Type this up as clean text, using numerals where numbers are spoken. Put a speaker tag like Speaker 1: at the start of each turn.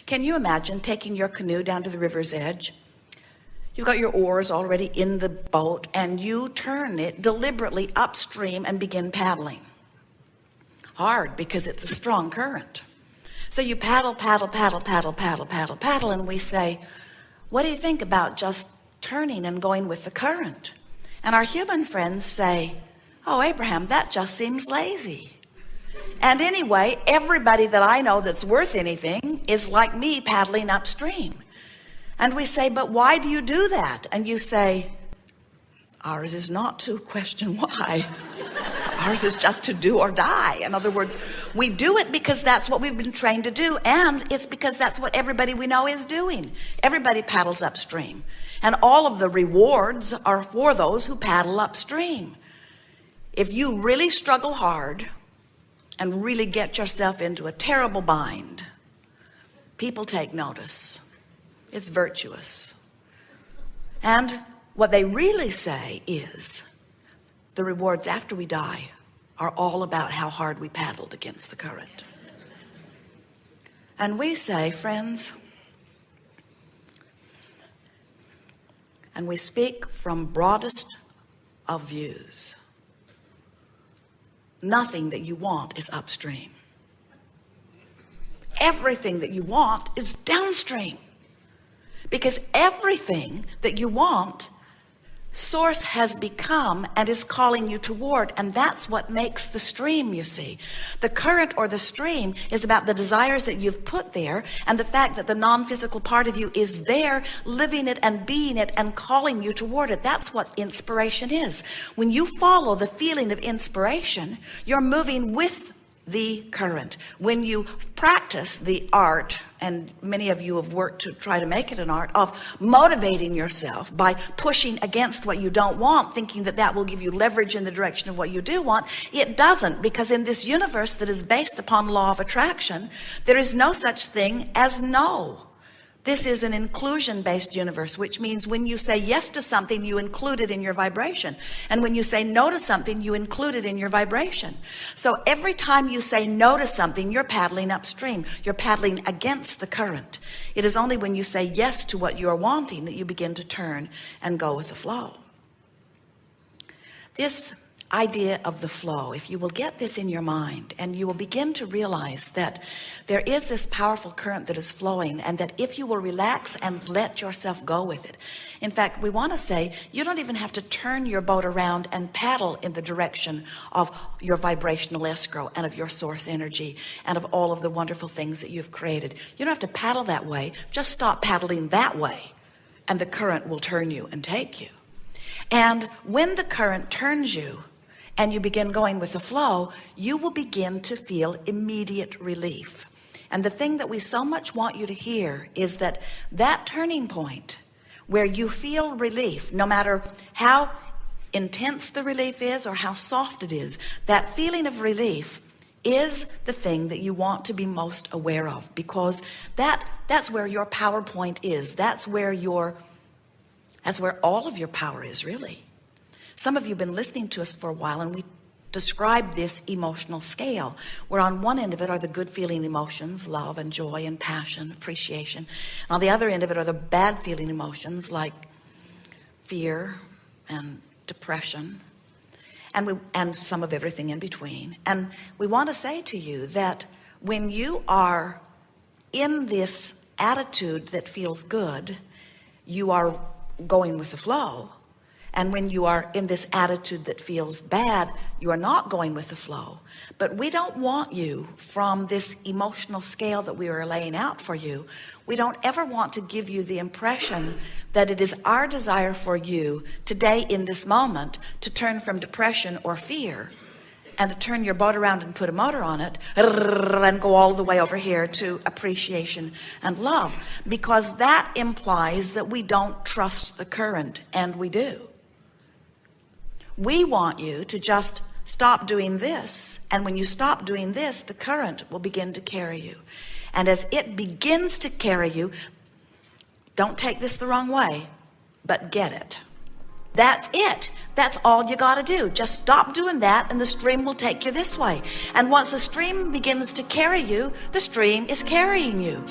Speaker 1: Can you imagine taking your canoe down to the river's edge? You've got your oars already in the boat, and you turn it deliberately upstream and begin paddling. Hard, because it's a strong current. So you paddle, paddle, paddle, paddle, paddle, paddle, paddle, and we say, what do you think about just turning and going with the current? And our human friends say, oh, Abraham, that just seems lazy. And anyway, everybody that I know that's worth anything is like me paddling upstream. And we say, but why do you do that? And you say, ours is not to question why. Ours is just to do or die. In other words, we do it because that's what we've been trained to do, and it's because that's what everybody we know is doing. Everybody paddles upstream, and all of the rewards are for those who paddle upstream. If you really struggle hard and really get yourself into a terrible bind, people take notice. It's virtuous. And what they really say is, the rewards after we die are all about how hard we paddled against the current. And we say, friends, and we speak from broadest of views, nothing that you want is upstream. Everything that you want is downstream. Because everything that you want, source has become and is calling you toward, and that's what makes the stream, you see. The current or the stream is about the desires that you've put there, and the fact that the non-physical part of you is there, living it and being it and calling you toward it. That's what inspiration is. When you follow the feeling of inspiration, you're moving with the current. When you practice the art, and many of you have worked to try to make it an art, of motivating yourself by pushing against what you don't want, thinking that that will give you leverage in the direction of what you do want, it doesn't, because in this universe that is based upon law of attraction, there is no such thing as no. This is an inclusion-based universe, which means when you say yes to something, you include it in your vibration. And when you say no to something, you include it in your vibration. So every time you say no to something, you're paddling upstream. You're paddling against the current. It is only when you say yes to what you're wanting that you begin to turn and go with the flow. This idea of the flow, if you will get this in your mind, and you will begin to realize that there is this powerful current that is flowing, and that if you will relax and let yourself go with it. In fact, we want to say you don't even have to turn your boat around and paddle in the direction of your vibrational escrow and of your source energy and of all of the wonderful things that you've created. You don't have to paddle that way. Just stop paddling that way, and the current will turn you and take you. And when the current turns you, and you begin going with the flow, you will begin to feel immediate relief. And the thing that we so much want you to hear is that that turning point where you feel relief, no matter how intense the relief is or how soft it is, that feeling of relief is the thing that you want to be most aware of, because that's where your power point is. That's where all of your power is, really. Some of you have been listening to us for a while, and we describe this emotional scale, where on one end of it are the good feeling emotions, love and joy and passion, appreciation. And on the other end of it are the bad feeling emotions like fear and depression, and some of everything in between. And we want to say to you that when you are in this attitude that feels good, you are going with the flow. And when you are in this attitude that feels bad, you are not going with the flow. But we don't want you, from this emotional scale that we are laying out for you, we don't ever want to give you the impression that it is our desire for you today in this moment to turn from depression or fear and to turn your boat around and put a motor on it and go all the way over here to appreciation and love, because that implies that we don't trust the current, and we do. We want you to just stop doing this, and when you stop doing this, the current will begin to carry you. And as it begins to carry you, don't take this the wrong way, but get it. That's it. That's all you got to do. Just stop doing that, and the stream will take you this way. And once the stream begins to carry you, the stream is carrying you.